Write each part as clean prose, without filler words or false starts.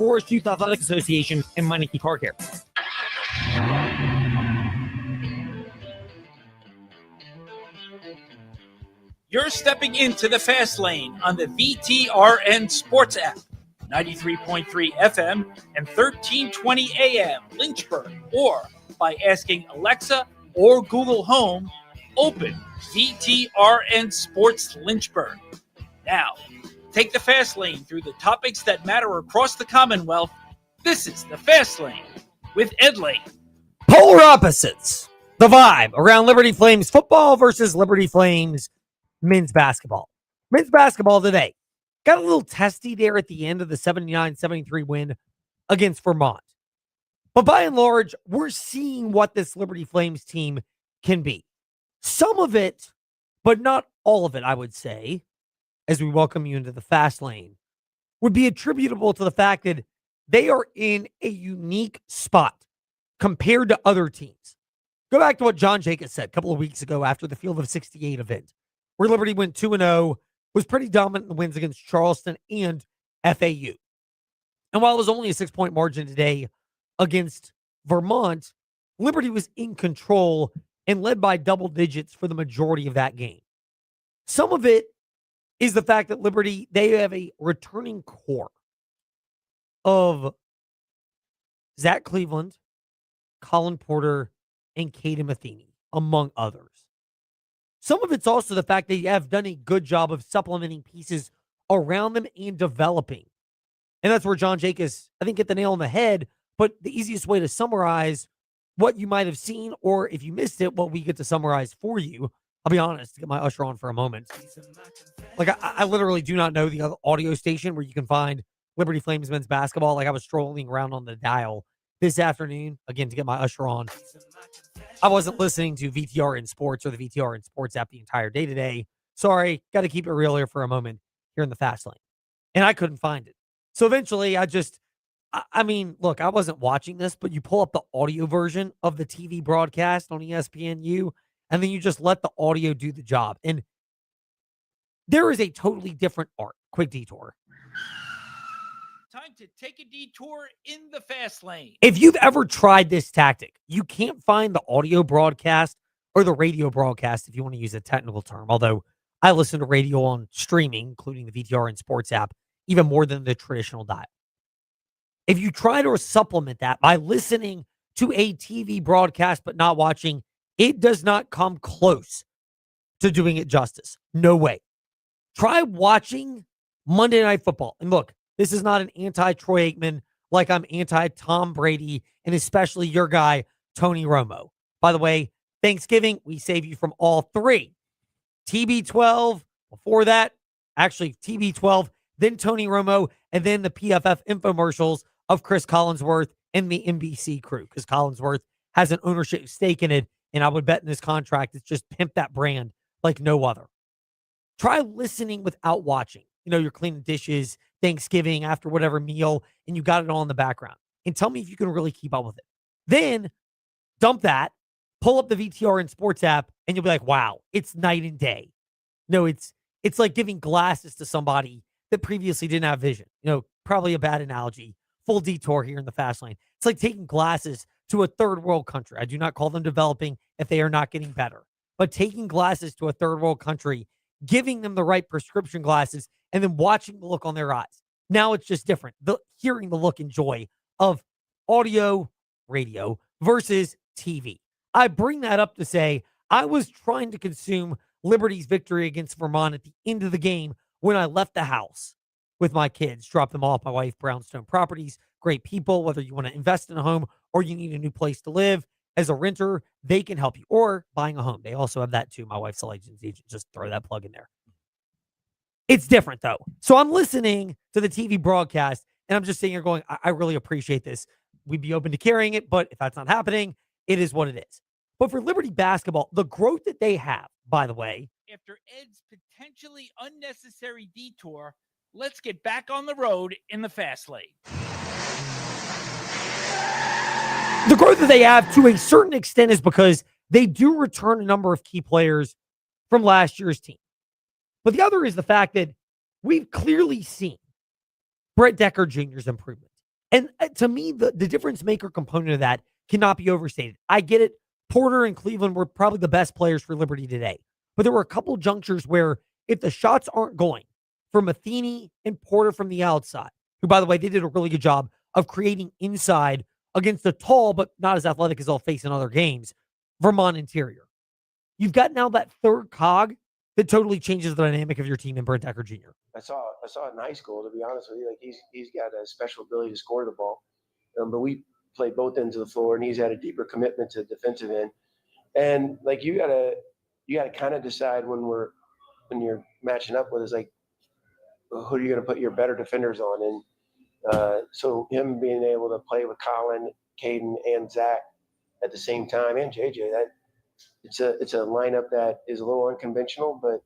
Forest Youth Athletic Association, and Meineke Car Care. You're stepping into the fast lane on the VTRN Sports app. 93.3 FM and 1320 AM Lynchburg, or by asking Alexa or Google Home, open VTRN Sports Lynchburg. Now, take the fast lane through the topics that matter across the Commonwealth. This is the Fast Lane with Ed Lane. Polar opposites. The vibe around Liberty Flames football versus Liberty Flames men's basketball. Men's basketball today got a little testy there at the end of the 79-73 win against Vermont. But by and large, we're seeing what this Liberty Flames team can be. Some of it, but not all of it, I would say, as we welcome you into the fast lane, would be attributable to the fact that they are in a unique spot compared to other teams. Go back to what John Jacobs said a couple of weeks ago after the Field of 68 event, where Liberty went 2-0, was pretty dominant in the wins against Charleston and FAU. And while it was only a 6-point margin today against Vermont, Liberty was in control and led by double digits for the majority of that game. Some of it is the fact that Liberty, they have a returning core of Zach Cleveland, Colin Porter, and Caden Matheny, among others. Some of it's also the fact that you have done a good job of supplementing pieces around them and developing. And that's where John Jacobs, I think, hit the nail on the head. But the easiest way to summarize what you might have seen, or if you missed it, what we get to summarize for you, I'll be honest, to get my usher on for a moment. Like, I literally do not know the other audio station where you can find Liberty Flames men's basketball. Like, I was strolling around on the dial this afternoon, again, to get my usher on. I wasn't listening to VTRN Sports or the VTRN Sports app the entire day today. Sorry, got to keep it real here for a moment here in the fast lane. And I couldn't find it. So eventually I mean, look, I wasn't watching this, but you pull up the audio version of the TV broadcast on ESPNU, and then you just let the audio do the job. And there is a totally different art. Quick detour. Time to take a detour in the fast lane. If you've ever tried this tactic, you can't find the audio broadcast or the radio broadcast, if you want to use a technical term, although I listen to radio on streaming, including the VTRN Sports app, even more than the traditional dial. If you try to supplement that by listening to a TV broadcast but not watching, it does not come close to doing it justice. No way. Try watching Monday Night Football. And look, this is not an anti-Troy Aikman like I'm anti-Tom Brady and especially your guy, Tony Romo. By the way, Thanksgiving, we save you from all three. TB12, before that, actually TB12, then Tony Romo, and then the PFF infomercials of Chris Collinsworth and the NBC crew, because Collinsworth has an ownership stake in it, and I would bet in this contract it's just pimp that brand like no other. Try listening without watching. You know, you're cleaning dishes, Thanksgiving, after whatever meal, and you got it all in the background. And tell me if you can really keep up with it. Then dump that, pull up the VTRN Sports app, and you'll be like, wow, it's night and day. No, it's like giving glasses to somebody that previously didn't have vision. You know, probably a bad analogy. Full detour here in the fast lane. It's like taking glasses to a third world country. I do not call them developing if they are not getting better. But taking glasses to a third world country, giving them the right prescription glasses, and then watching the look on their eyes. Now it's just different. Hearing the look and joy of audio, radio versus TV. I bring that up to say I was trying to consume Liberty's victory against Vermont at the end of the game when I left the house with my kids, dropped them off. My wife, Brownstone Properties, great people. Whether you want to invest in a home or you need a new place to live as a renter, they can help you. Or buying a home. They also have that too. My wife's a licensed agent. Just throw that plug in there. It's different though. So I'm listening to the TV broadcast and I'm just sitting here going, I really appreciate this. We'd be open to carrying it, but if that's not happening, it is what it is. But for Liberty basketball, the growth that they have, by the way, after Ed's potentially unnecessary detour, let's get back on the road in the fast lane. The growth that they have to a certain extent is because they do return a number of key players from last year's team. But the other is the fact that we've clearly seen Brett Decker Jr.'s improvement. And to me, the difference maker component of that cannot be overstated. I get it. Porter and Cleveland were probably the best players for Liberty today. But there were a couple junctures where if the shots aren't going for Matheny and Porter from the outside, who, by the way, they did a really good job of creating inside against the tall but not as athletic as I'll face in other games, Vermont interior. You've got now that third cog that totally changes the dynamic of your team in Brent Decker Jr. I saw it in high school, to be honest with you. Like he's got a special ability to score the ball. But we play both ends of the floor, and he's had a deeper commitment to defensive end. And like you gotta kind of decide when you're matching up with is like who are you gonna put your better defenders on? And so him being able to play with Colin, Caden, and Zach at the same time, and JJ, that it's a lineup that is a little unconventional, but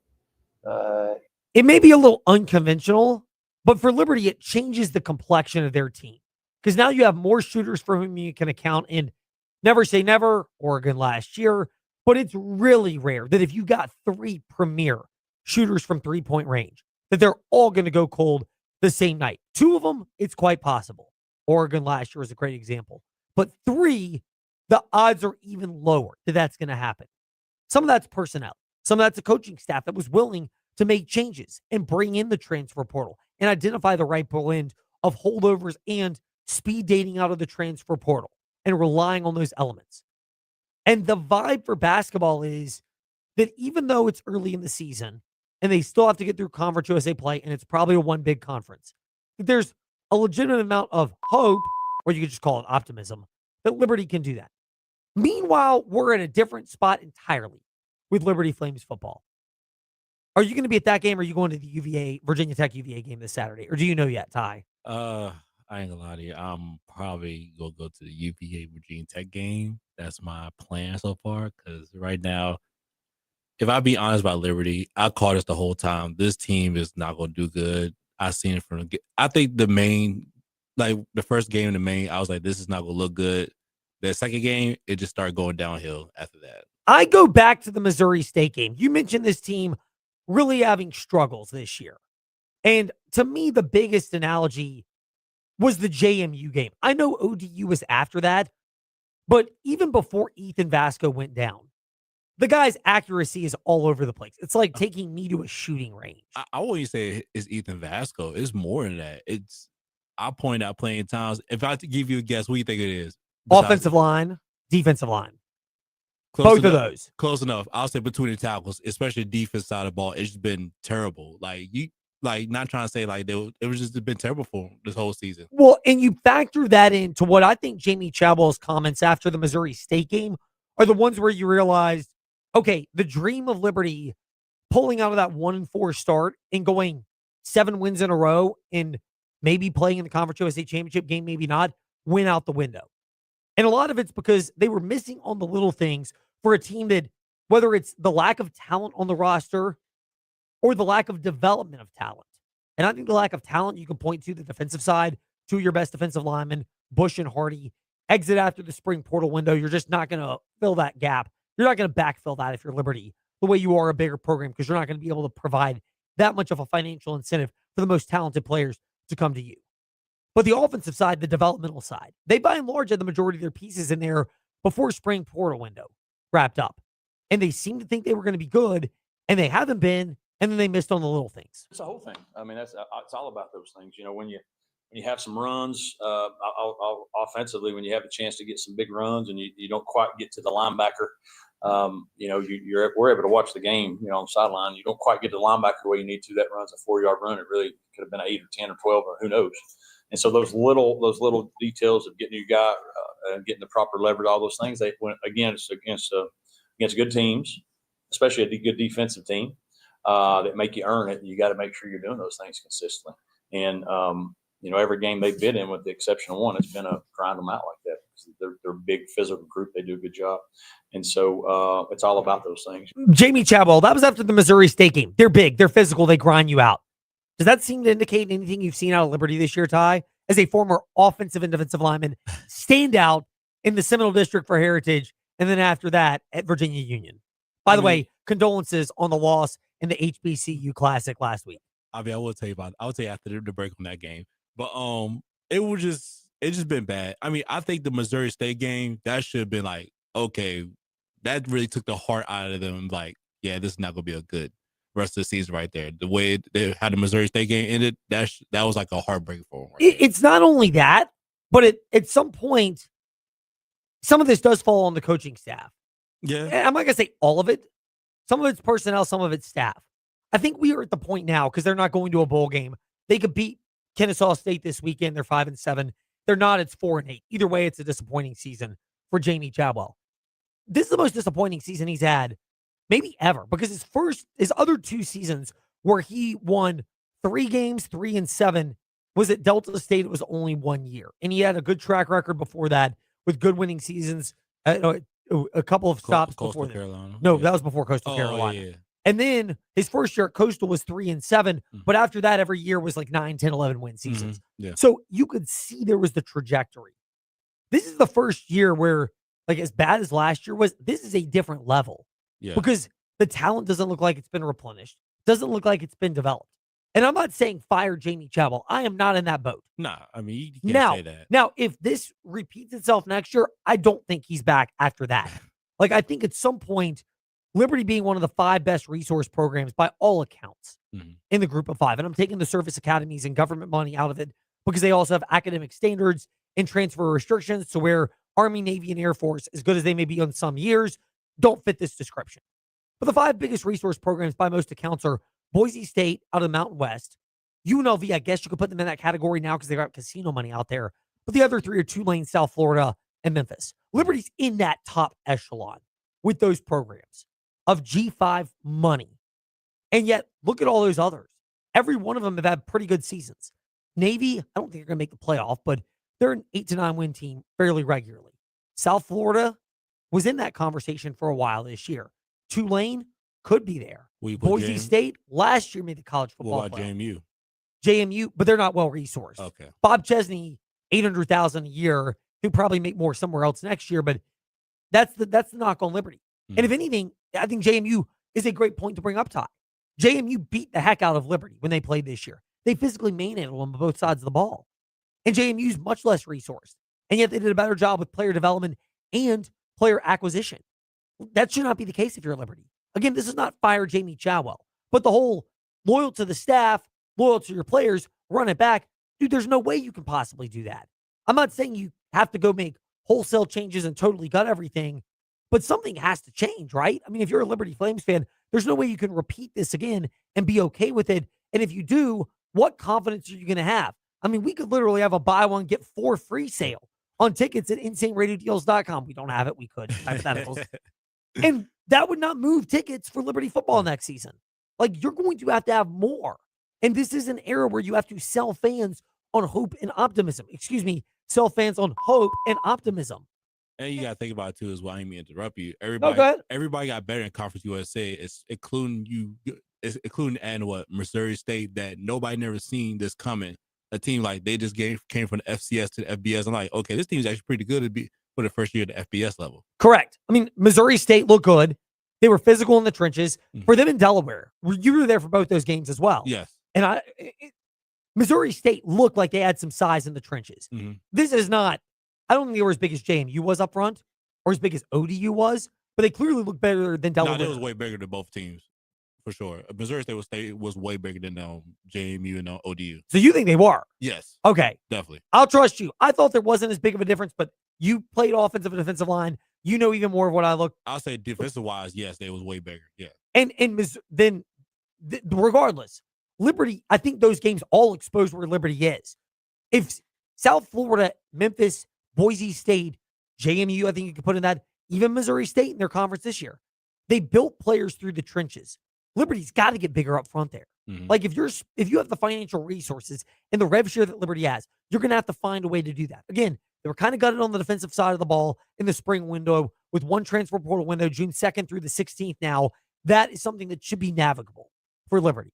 it may be a little unconventional, but for Liberty, it changes the complexion of their team. Because now you have more shooters for whom you can account. And never say never, Oregon last year, but it's really rare that if you got three premier shooters from three-point range, that they're all going to go cold the same night. Two of them, it's quite possible. Oregon last year was a great example. But three, the odds are even lower that that's going to happen. Some of that's personnel. Some of that's a coaching staff that was willing to make changes and bring in the transfer portal and identify the right blend of holdovers and speed dating out of the transfer portal and relying on those elements. And the vibe for basketball is that even though it's early in the season and they still have to get through Conference USA play, and it's probably a one big conference, that there's a legitimate amount of hope, or you could just call it optimism, that Liberty can do that. Meanwhile, we're at a different spot entirely with Liberty Flames football. Are you going to be at that game, or are you going to the Virginia Tech UVA game this Saturday? Or do you know yet, Ty? I ain't gonna lie to you. I'm probably gonna go to the UVA Virginia Tech game. That's my plan so far. Because right now, if I be honest about Liberty, I called this the whole time. This team is not gonna do good. I seen it from. I think the first game in the main, I was like, this is not gonna look good. The second game, it just started going downhill after that. I go back to the Missouri State game. You mentioned this team really having struggles this year. And to me, the biggest analogy was the JMU game. I know ODU was after that, but even before Ethan Vasco went down, the guy's accuracy is all over the place. It's like taking me to a shooting range. I wouldn't say it's Ethan Vasco. It's more than that. I point out plenty of times. If I had to give you a guess, what do you think it is? Offensive line, defensive line. Both of those. Close enough. I'll say between the tackles, especially the defense side of the ball, it's just been terrible. Not trying to say it was just been terrible for him this whole season. Well, and you factor that into what I think Jamie Chadwell's comments after the Missouri State game are the ones where you realized, okay, the dream of Liberty pulling out of that 1-4 start and going 7 wins in a row and maybe playing in the Conference USA Championship game, maybe not, went out the window. And a lot of it's because they were missing on the little things for a team that, whether it's the lack of talent on the roster or the lack of development of talent. And I think the lack of talent, you can point to the defensive side, two of your best defensive linemen, Bush and Hardy, exit after the spring portal window. You're just not going to fill that gap. You're not going to backfill that if you're Liberty the way you are a bigger program, because you're not going to be able to provide that much of a financial incentive for the most talented players to come to you. But the offensive side, the developmental side, they by and large had the majority of their pieces in there before spring portal window wrapped up. And they seemed to think they were going to be good, and they haven't been, and then they missed on the little things. It's the whole thing. I mean, it's all about those things. You know, when you have some runs offensively, when you have a chance to get some big runs and you don't quite get to the linebacker, we're able to watch the game, on the sideline. You don't quite get to the linebacker the way you need to. That run's a 4-yard run. It really could have been 8 or 10 or 12 or who knows. And so those little details of getting your guy and getting the proper leverage, all those things, it's against good teams, especially a good defensive team that make you earn it. You got to make sure you're doing those things consistently. And every game they've been in, with the exception of one, it's been a grind them out like that. They're a big physical group. They do a good job. And so it's all about those things. Jamie Chadwell, that was after the Missouri State game. They're big. They're physical. They grind you out. Does that seem to indicate anything you've seen out of Liberty this year, Ty? As a former offensive and defensive lineman, stand out in the Seminole District for Heritage, and then after that at Virginia Union. By the way, condolences on the loss in the HBCU Classic last week. I will tell you after the break on that game. But it was it's just been bad. I mean, I think the Missouri State game, that should have been like, okay, that really took the heart out of them. Like, yeah, this is not going to be a good rest of the season right there. The way how the Missouri State game ended, that was like a heartbreak for them. It's not only that, but at some point, some of this does fall on the coaching staff. Yeah. And I'm not going to say all of it. Some of it's personnel, some of it's staff. I think we are at the point now, because they're not going to a bowl game. They could beat Kennesaw State this weekend. They're 5-7. They're not. It's 4-8. Either way, it's a disappointing season for Jamie Chadwell. This is the most disappointing season he's had maybe ever, because his other 2 seasons where he won 3 games, 3-7, was at Delta State. It was only 1 year. And he had a good track record before that with good winning seasons, a couple of stops Coastal before that. Carolina. No, that was before Coastal Carolina. Yeah. And then his first year at Coastal was 3-7, but after that, every year was like 9, 10, 11 win seasons. Yeah. So you could see there was the trajectory. This is the first year where, like, as bad as last year was, this is a different level. Yeah. Because the talent doesn't look like it's been replenished, doesn't look like it's been developed. And I'm not saying fire Jamie Chadwell. I am not in that boat. Nah, I mean, you can't say that. Now, if this repeats itself next year, I don't think he's back after that. Like, I think at some point, Liberty being one of the 5 best resource programs by all accounts in the group of 5. And I'm taking the service academies and government money out of it because they also have academic standards and transfer restrictions to where Army, Navy, and Air Force, as good as they may be on some years, don't fit this description. But the 5 biggest resource programs by most accounts are Boise State out of the Mountain West, UNLV, I guess you could put them in that category now because they got casino money out there. But the other 3 are Tulane, South Florida, and Memphis. Liberty's in that top echelon with those programs of G5 money. And yet, look at all those others. Every one of them have had pretty good seasons. Navy, I don't think they're going to make the playoff, but they're an 8-9 win team fairly regularly. South Florida was in that conversation for a while this year. Tulane could be there. Boise State last year made the college football What about playoff. JMU? JMU, but they're not well resourced. Okay. Bob Chesney, $800,000 a year. He'll probably make more somewhere else next year, but that's the knock on Liberty. And if anything, I think JMU is a great point to bring up, Ty. JMU beat the heck out of Liberty when they played this year. They physically manhandled them on both sides of the ball. And JMU's much less resourced. And yet they did a better job with player development and player acquisition. That should not be the case if you're Liberty. Again, this is not fire Jamie Chadwell, but the whole loyal to the staff, loyal to your players, run it back. Dude, there's no way you can possibly do that. I'm not saying you have to go make wholesale changes and totally gut everything, but something has to change, right? I mean, if you're a Liberty Flames fan, there's no way you can repeat this again and be okay with it. And if you do, what confidence are you going to have? I mean, we could literally have a buy one, get 4 free sale on tickets at InsaneRadioDeals.com. We don't have it. We could. Hypotheticals. And that would not move tickets for Liberty football next season. Like, you're going to have more. And this is an era where you have to sell fans on hope and optimism. Excuse me, sell fans on hope and optimism. And you got to think about it too as well. I didn't mean to interrupt you. Go ahead. Everybody got better in Conference USA. It's including you, including and what Missouri State, that nobody never seen this coming. A team like they just came from the FCS to the FBS. I'm like, okay, this team is actually pretty good to be for the first year at the FBS level. Correct. I mean, Missouri State looked good. They were physical in the trenches. For them in Delaware, you were there for both those games as well. Yes. And Missouri State looked like they had some size in the trenches. This is not, I don't think they were as big as JMU was up front or as big as ODU was, but they clearly look better than Delaware. No, they was way bigger than both teams, for sure. Missouri State was way bigger than JMU and ODU. So you think they were? Yes. Okay. Definitely. I'll trust you. I thought there wasn't as big of a difference, but you played offensive and defensive line. You know even more of what I look. I'll say defensive-wise, yes, they was way bigger. Yeah. And then regardless, Liberty, I think those games all expose where Liberty is. If South Florida, Memphis, Boise State, JMU, I think you could put in that, even Missouri State in their conference this year, they built players through the trenches. Liberty's got to get bigger up front there. Like if you have the financial resources and the rev share that Liberty has, you're going to have to find a way to do that. Again, they were kind of gutted on the defensive side of the ball in the spring window with one transfer portal window, June 2nd through the 16th now. That is something that should be navigable for Liberty.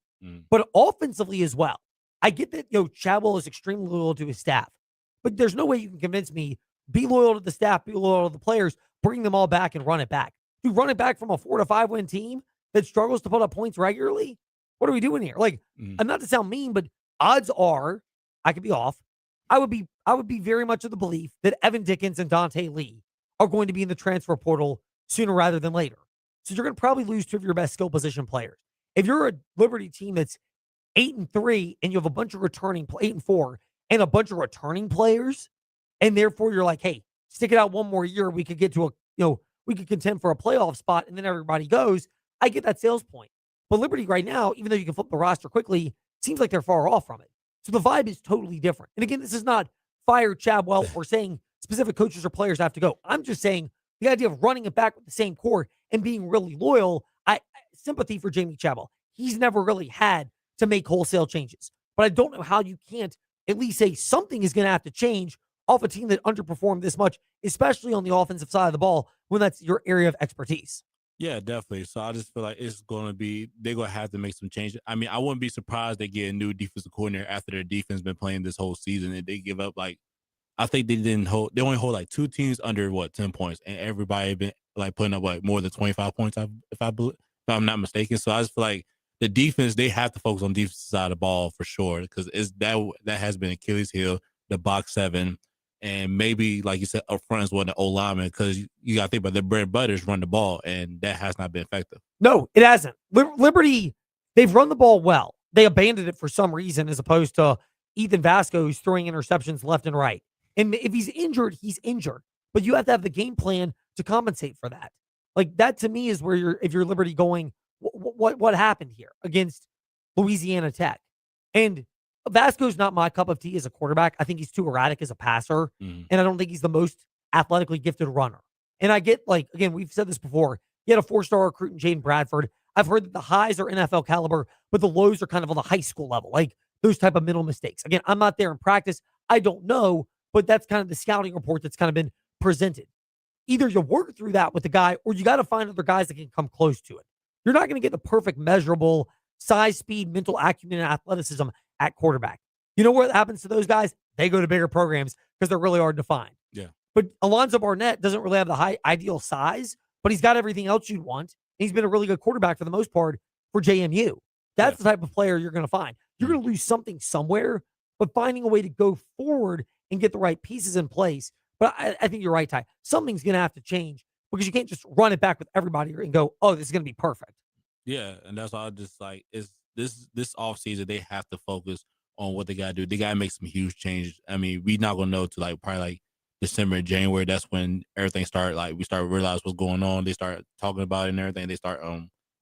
But offensively as well, I get that, Chadwell is extremely loyal to his staff, but there's no way you can convince me, be loyal to the staff, be loyal to the players, bring them all back and run it back. Dude, run it back from a 4-5 win team that struggles to put up points regularly? What are we doing here? Like, I'm not to sound mean, but odds are, I could be off, I would be very much of the belief that Evan Dickens and Dante Lee are going to be in the transfer portal sooner rather than later. So you're going to probably lose two of your best skill position players. If you're a Liberty team that's 8-3 and you have a bunch of 8-4 and a bunch of returning players, and therefore you're like, hey, stick it out one more year, we could get to we could contend for a playoff spot, and then everybody goes. I get that sales point. But Liberty right now, even though you can flip the roster quickly, seems like they're far off from it. So the vibe is totally different. And again, this is not fire Chadwell or saying specific coaches or players have to go. I'm just saying the idea of running it back with the same core and being really loyal. I sympathy for Jamie Chadwell. He's never really had to make wholesale changes. But I don't know how you can't at least say something is going to have to change off a team that underperformed this much, especially on the offensive side of the ball when that's your area of expertise. Yeah, definitely. So I just feel like they're going to have to make some changes. I mean, I wouldn't be surprised they get a new defensive coordinator after their defense been playing this whole season and they give up I think they only hold like two teams under 10 points, and everybody been like putting up more than 25 points if I'm not mistaken. So I just feel like the defense, they have to focus on defensive side of the ball for sure, because that has been Achilles heel, the box seven. And maybe, like you said, up front is one of the old linemen, because you got to think about the bread and butters run the ball, and that has not been effective. No, it hasn't. Liberty, they've run the ball well. They abandoned it for some reason, as opposed to Ethan Vasco, who's throwing interceptions left and right. And if he's injured, he's injured. But you have to have the game plan to compensate for that. Like, that to me is where if you're Liberty going, what happened here against Louisiana Tech? And Vasco's not my cup of tea as a quarterback. I think he's too erratic as a passer, and I don't think he's the most athletically gifted runner. And I get, again, we've said this before. He had a 4-star recruit in Jaden Bradford. I've heard that the highs are NFL caliber, but the lows are kind of on the high school level, like those type of mental mistakes. Again, I'm not there in practice. I don't know, but that's kind of the scouting report that's kind of been presented. Either you work through that with the guy, or you got to find other guys that can come close to it. You're not going to get the perfect measurable size, speed, mental acumen, and athleticism at quarterback. You know what happens to those guys? They go to bigger programs because they're really hard to find. Yeah. But Alonzo Barnett doesn't really have the high ideal size, but he's got everything else you'd want. And he's been a really good quarterback for the most part for JMU. That's the type of player you're going to find. You're going to lose something somewhere, but finding a way to go forward and get the right pieces in place. But I think you're right, Ty. Something's going to have to change, because you can't just run it back with everybody and go, oh, this is going to be perfect. Yeah, and that's all. Just like, is this offseason, they have to focus on what they got to do. They got to make some huge changes. I mean, we're not going to know to probably December and January. That's when everything started. We start to realize what's going on. They start talking about it and everything. They start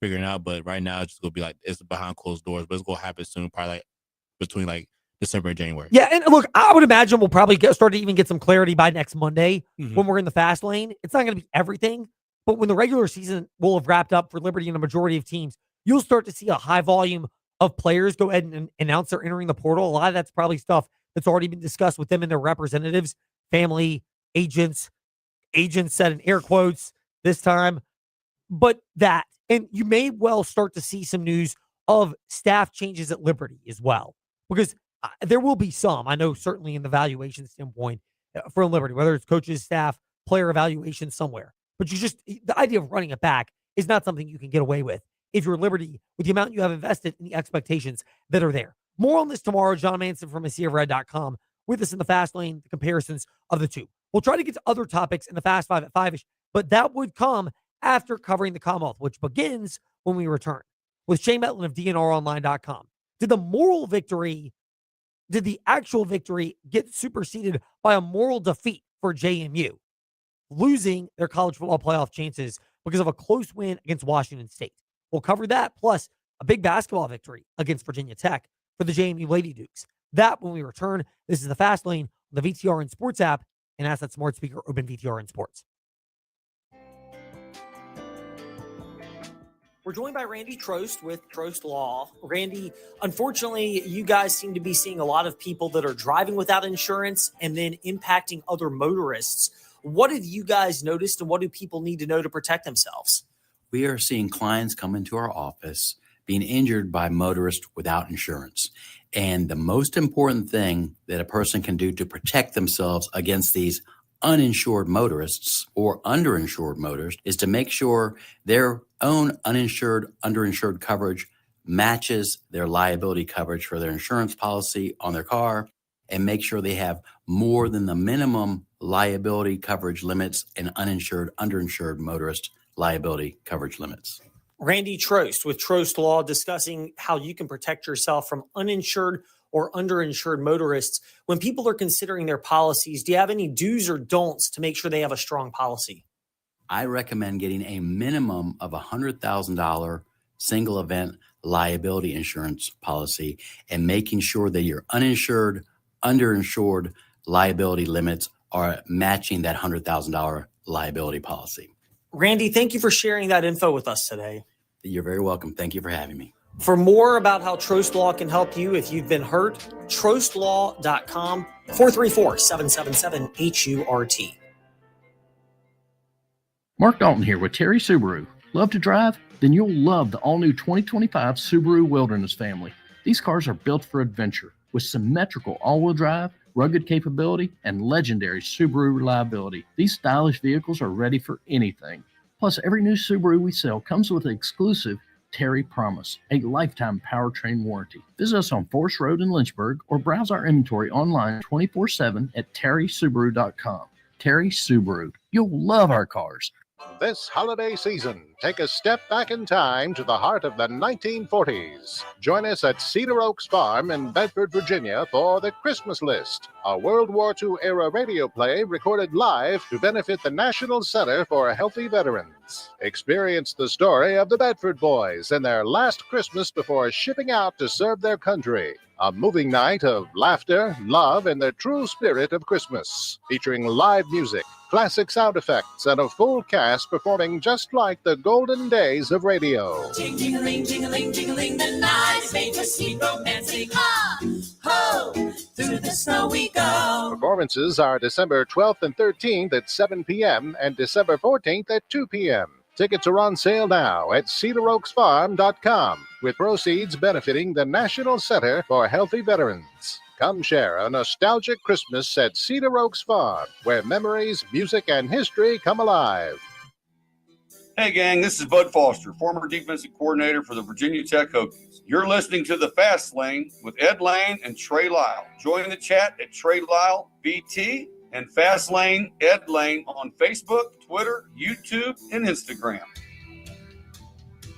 figuring out. But right now, it's just going to be it's behind closed doors. But it's going to happen soon, probably between December and January. Yeah, and look, I would imagine we'll probably start to even get some clarity by next Monday when we're in the fast lane. It's not going to be everything, but when the regular season will have wrapped up for Liberty and a majority of teams, you'll start to see a high volume of players go ahead and announce they're entering the portal. A lot of that's probably stuff that's already been discussed with them and their representatives, family, agents said in air quotes this time. But that, and you may well start to see some news of staff changes at Liberty as well, because there will be some, I know, certainly in the valuation standpoint for Liberty, whether it's coaches, staff, player evaluation somewhere. But the idea of running it back is not something you can get away with if you're Liberty, with the amount you have invested in the expectations that are there. More on this tomorrow. John Manson from AseaRed.com with us in the fast lane, the comparisons of the two. We'll try to get to other topics in the Fast Five at 5-ish, but that would come after covering the Commonwealth, which begins when we return with Shane Metlin of DNROnline.com. Did the actual victory get superseded by a moral defeat for JMU, losing their college football playoff chances because of a close win against Washington State? We'll cover that, plus a big basketball victory against Virginia Tech for the JMU Lady Dukes. That when we return. This is the Fast Lane on the VTRN Sports app and ask that smart speaker open VTRN Sports. We're joined by Randy Trost with Trost Law. Randy, unfortunately, you guys seem to be seeing a lot of people that are driving without insurance and then impacting other motorists. What have you guys noticed, and what do people need to know to protect themselves? We are seeing clients come into our office being injured by motorists without insurance. And the most important thing that a person can do to protect themselves against these uninsured motorists or underinsured motorists is to make sure their own uninsured, underinsured coverage matches their liability coverage for their insurance policy on their car. and make sure they have more than the minimum liability coverage limits and uninsured, underinsured motorist liability coverage limits. Randy Trost with Trost Law discussing how you can protect yourself from uninsured or underinsured motorists. When people are considering their policies, do you have any do's or don'ts to make sure they have a strong policy? I recommend getting a minimum of $100,000 single event liability insurance policy and making sure that your uninsured, underinsured liability limits are matching that $100,000 liability policy. Randy, thank you for sharing that info with us today. You're very welcome. Thank you for having me. For more about how Trost Law can help you if you've been hurt, trostlaw.com, 434-777-HURT. Mark Dalton here with Terry Subaru. Love to drive? Then you'll love the all-new 2025 Subaru Wilderness family. These cars are built for adventure with symmetrical all-wheel drive, rugged capability, and legendary Subaru reliability. These stylish vehicles are ready for anything. Plus, every new Subaru we sell comes with an exclusive Terry Promise, a lifetime powertrain warranty. Visit us on Forest Road in Lynchburg or browse our inventory online 24/7 at terrysubaru.com. Terry Subaru. You'll love our cars. This holiday season, take a step back in time to the heart of the 1940s. Join us at Cedar Oaks Farm in Bedford, Virginia for The Christmas List, a World War II era radio play recorded live to benefit the National Center for Healthy Veterans. Experience the story of the Bedford boys and their last Christmas before shipping out to serve their country. A moving night of laughter, love, and the true spirit of Christmas, featuring live music, classic sound effects, and a full cast performing just like the golden days of radio. Jing-jing-a-ling, jing-a-ling, jing-a-ling, the night is made for sweet romancing. Ah, ho, through the snow we go. Performances are December 12th and 13th at 7 p.m. and December 14th at 2 p.m. Tickets are on sale now at cedaroaksfarm.com, with proceeds benefiting the National Center for Healthy Veterans. Come share a nostalgic Christmas at Cedar Oaks Farm, where memories, music, and history come alive. Hey gang, this is Bud Foster, former defensive coordinator for the Virginia Tech Hokies. You're listening to The Fast Lane with Ed Lane and Trey Lyle. Join the chat at Trey Lyle BT and Fast Lane Ed Lane on Facebook, Twitter, YouTube, and Instagram.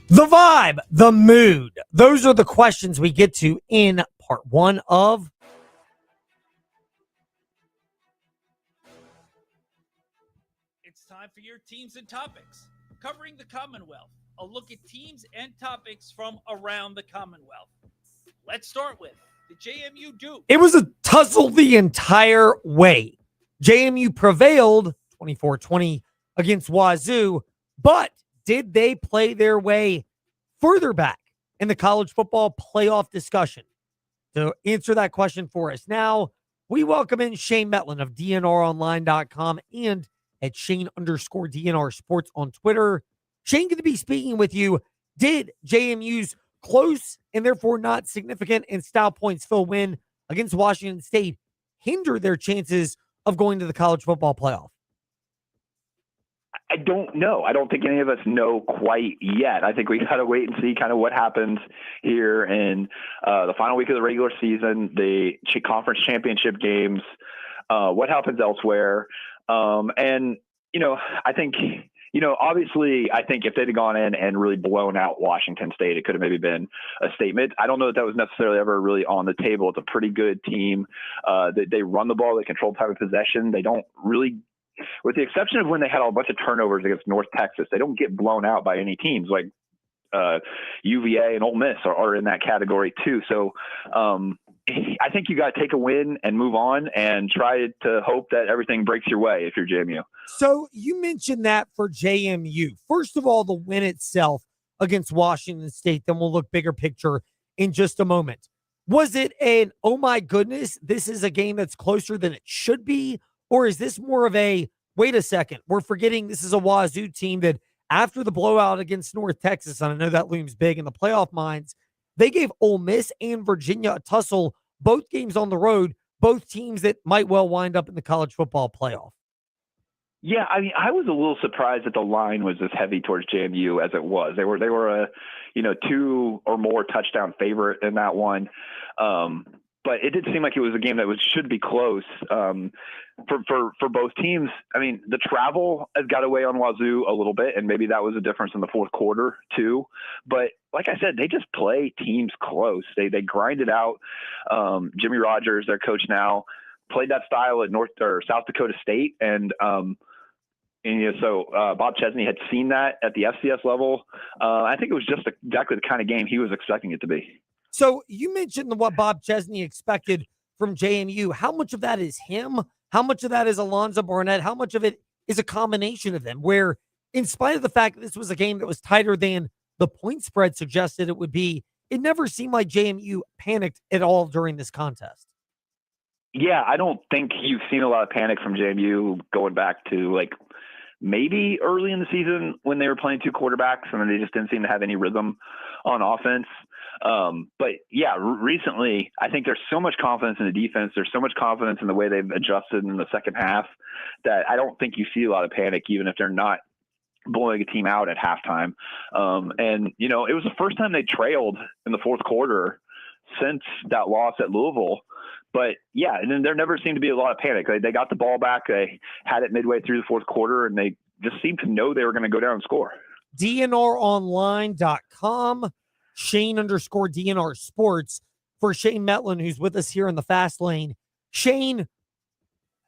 The vibe, the mood. Those are the questions we get to in part one of It's time for your teams and topics. Covering the Commonwealth, a look at teams and topics from around the Commonwealth. Let's start with the JMU Duke. It was a tussle the entire way. JMU prevailed 24-20 against Wazoo, but did they play their way further back in the college football playoff discussion? To answer that question for us now, we welcome in Shane Metlin of DNRonline.com and at Shane_DNR Sports on Twitter. Shane, good to be speaking with you. Did JMU's close and therefore not significant in style points fill win against Washington State hinder their chances of going to the college football playoff? I don't know. I don't think any of us know quite yet. I think we got to wait and see kind of what happens here in the final week of the regular season, the conference championship games, what happens elsewhere. And, I think, obviously, I think if they'd have gone in and really blown out Washington State, it could have maybe been a statement. I don't know that was necessarily ever really on the table. It's a pretty good team. They run the ball. They control time of possession. They don't really, with the exception of when they had a bunch of turnovers against North Texas, they don't get blown out by any teams. Like UVA and Ole Miss are in that category too. So I think you got to take a win and move on and try to hope that everything breaks your way if you're JMU. So you mentioned that for JMU. First of all, the win itself against Washington State, then we'll look bigger picture in just a moment. Was it an, oh my goodness, this is a game that's closer than it should be? Or is this more of a, wait a second, we're forgetting this is a Wazoo team that after the blowout against North Texas, and I know that looms big in the playoff minds, they gave Ole Miss and Virginia a tussle, both games on the road, both teams that might well wind up in the college football playoff. Yeah, I mean, I was a little surprised that the line was as heavy towards JMU as it was. They were a, 2 or more touchdown favorite in that one. but it did seem like it was a game that should be close for both teams. I mean, the travel has got away on Wazoo a little bit, and maybe that was a difference in the fourth quarter too. But like I said, they just play teams close. They grind it out. Jimmy Rogers, their coach now, played that style at South Dakota State, and so Bob Chesney had seen that at the FCS level. I think it was just exactly the kind of game he was expecting it to be. So you mentioned what Bob Chesney expected from JMU. How much of that is him? How much of that is Alonzo Barnett? How much of it is a combination of them? Where, in spite of the fact that this was a game that was tighter than the point spread suggested it would be, it never seemed like JMU panicked at all during this contest. Yeah, I don't think you've seen a lot of panic from JMU going back to maybe early in the season when they were playing two quarterbacks and they just didn't seem to have any rhythm on offense. But yeah, recently, I think there's so much confidence in the defense. There's so much confidence in the way they've adjusted in the second half that I don't think you see a lot of panic, even if they're not blowing a team out at halftime. And it was the first time they trailed in the fourth quarter since that loss at Louisville. But yeah, and then there never seemed to be a lot of panic. They got the ball back. They had it midway through the fourth quarter, and they just seemed to know they were going to go down and score. DNRonline.com, Shane_DNR Sports, for Shane Metlin, who's with us here in the Fast Lane. Shane,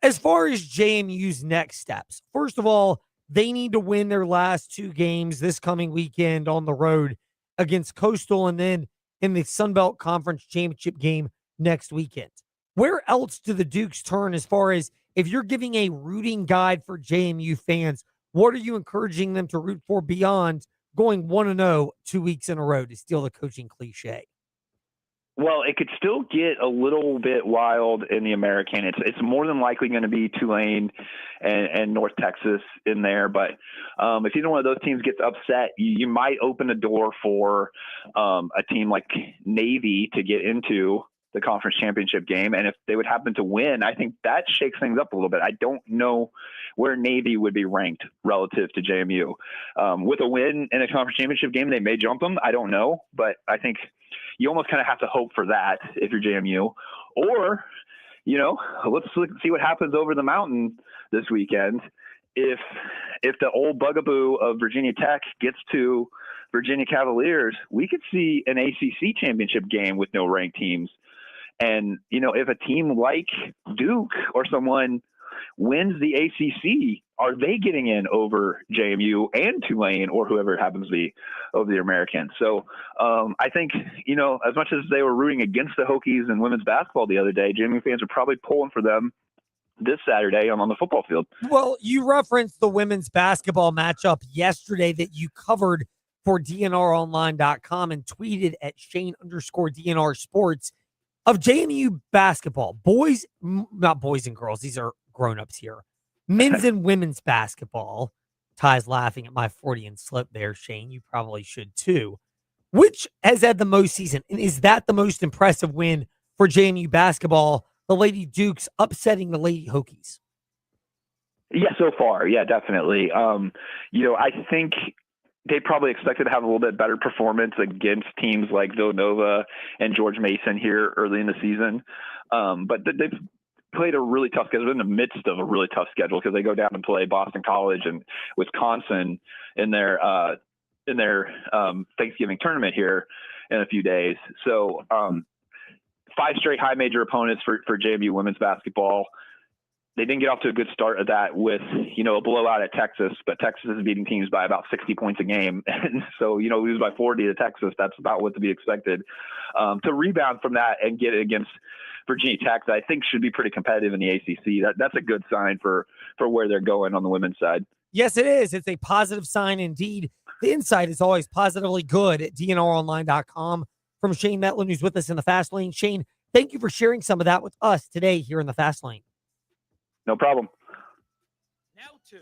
as far as JMU's next steps, first of all, they need to win their last two games this coming weekend on the road against Coastal and then in the Sun Belt Conference Championship game next weekend. Where else do the Dukes turn as far as if you're giving a rooting guide for JMU fans? What are you encouraging them to root for beyond going 1-0 2 weeks in a row, to steal the coaching cliche? Well, it could still get a little bit wild in the American. It's more than likely going to be Tulane and North Texas in there. But if either one of those teams gets upset, you might open a door for a team like Navy to get into the conference championship game. And if they would happen to win, I think that shakes things up a little bit. I don't know where Navy would be ranked relative to JMU. With a win in a conference championship game, they may jump them. I don't know, but I think you almost kind of have to hope for that if you're JMU. Or, let's see what happens over the mountain this weekend. If the old bugaboo of Virginia Tech gets to Virginia Cavaliers, we could see an ACC championship game with no ranked teams. And, if a team like Duke or someone wins the ACC, are they getting in over JMU and Tulane or whoever it happens to be over the American? So I think, as much as they were rooting against the Hokies in women's basketball the other day, JMU fans are probably pulling for them this Saturday on the football field. Well, you referenced the women's basketball matchup yesterday that you covered for DNRonline.com and tweeted at Shane_DNR Sports. Of JMU basketball, boys, not boys and girls, these are grown-ups here, men's and women's basketball. Ty's laughing at my Freudian slip there, Shane. You probably should too. Which has had the most season? And is that the most impressive win for JMU basketball, the Lady Dukes upsetting the Lady Hokies? Yeah, so far. Yeah, definitely. I think they probably expected to have a little bit better performance against teams like Villanova and George Mason here early in the season. But they've played a really tough schedule in the midst of a really tough schedule because they go down and play Boston College and Wisconsin in their Thanksgiving tournament here in a few days. So 5 straight high major opponents for JMU women's basketball. They didn't get off to a good start of that with, a blowout at Texas, but Texas is beating teams by about 60 points a game. And so, lose by 40 to Texas, that's about what to be expected. To rebound from that and get it against Virginia Tech, I think should be pretty competitive in the ACC. That's a good sign for where they're going on the women's side. Yes, it is. It's a positive sign indeed. The insight is always positively good at DNRonline.com. From Shane Metlin, who's with us in the Fast Lane. Shane, thank you for sharing some of that with us today here in the Fast Lane. No problem. Now to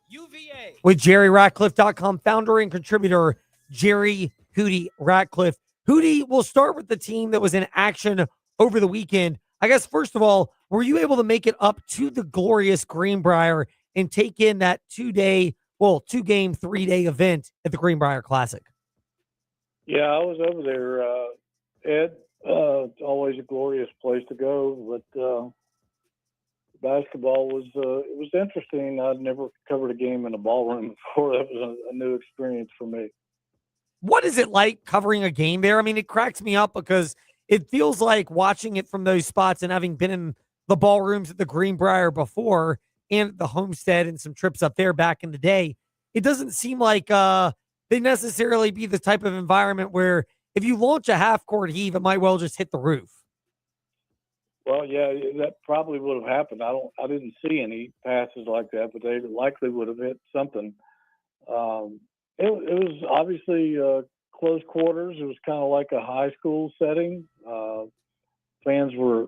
UVA. With JerryRatcliffe.com founder and contributor Jerry Hootie Ratcliffe. Hootie, we'll start with the team that was in action over the weekend. I guess, first of all, were you able to make it up to the glorious Greenbrier and take in that 2-game, 3-day event at the Greenbrier Classic? Yeah, I was over there, Ed. It's always a glorious place to go, but basketball was it was interesting. I'd never covered a game in a ballroom before. That was a new experience for me. What is it like covering a game there? I mean, it cracks me up because it feels like watching it from those spots and having been in the ballrooms at the Greenbrier before and at the Homestead and some trips up there back in the day. It doesn't seem like they necessarily be the type of environment where if you launch a half court heave, it might well just hit the roof. Well, yeah, that probably would have happened. I didn't see any passes like that, but they likely would have hit something. It was obviously close quarters. It was kind of like a high school setting. Fans were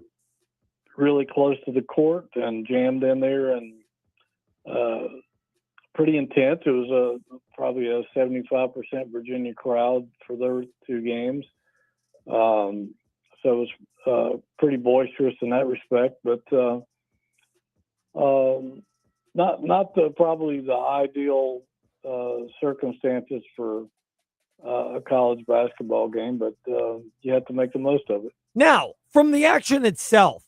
really close to the court and jammed in there, and pretty intense. It was probably a 75% Virginia crowd for those two games. So it was pretty boisterous in that respect, but not probably the ideal circumstances for a college basketball game, but you have to make the most of it. Now, from the action itself,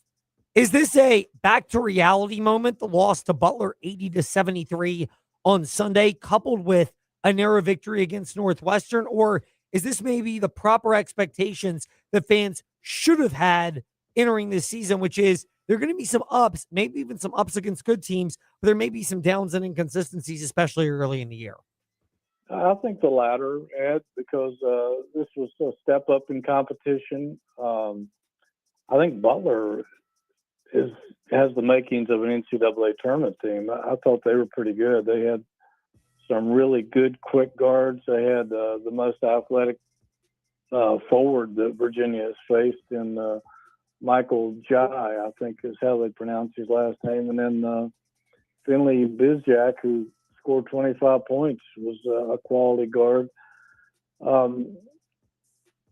is this a back to reality moment, the loss to Butler 80-73 on Sunday, coupled with a narrow victory against Northwestern, or is this maybe the proper expectations that fans should have had entering this season, which is there are going to be some ups, maybe even some ups against good teams, but there may be some downs and inconsistencies, especially early in the year? I think the latter, Ed, because this was a step up in competition. I think Butler has the makings of an NCAA tournament team. I thought they were pretty good. They had some really good quick guards. They had the most athletic forward that Virginia has faced in Michael Jai, I think is how they pronounce his last name. And then Finley Bizjack, who scored 25 points, was a quality guard.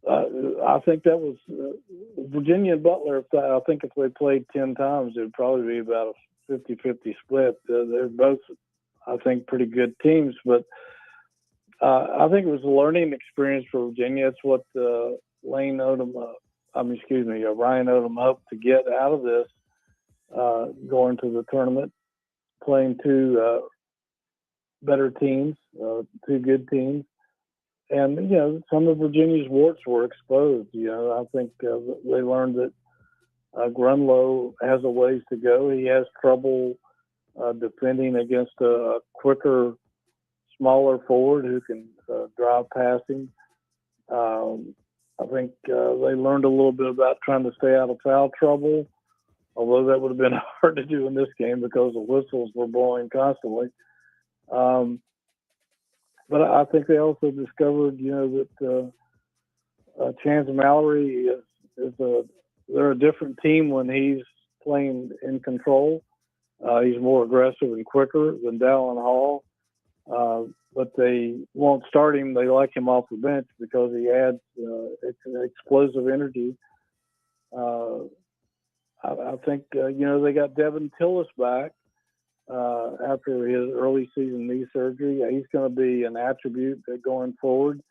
I think that was Virginia and Butler. I think if they played 10 times, it would probably be about a 50-50 split. They're both, I think, pretty good teams, but I think it was a learning experience for Virginia. It's what Ryan Odom hoped to get out of this, going to the tournament, playing two better teams, two good teams. And, some of Virginia's warts were exposed. I think they learned that Grunlow has a ways to go. He has trouble defending against a quicker, smaller forward who can drive passing. I think they learned a little bit about trying to stay out of foul trouble, although that would have been hard to do in this game because the whistles were blowing constantly. But I think they also discovered, that Chance Mallory they're a different team when he's playing in control. He's more aggressive and quicker than Dallin Hall. But they won't start him. They like him off the bench because he adds explosive energy. I think, they got Devin Tillis back after his early season knee surgery. He's going to be an attribute going forward.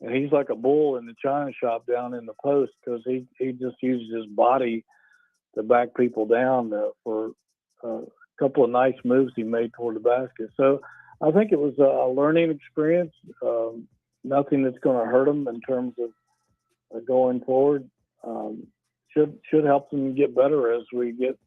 And he's like a bull in the china shop down in the post because he just uses his body to back people down for a couple of nice moves he made toward the basket. So I think it was a learning experience. Nothing that's going to hurt them in terms of going forward. Should help them get better as we get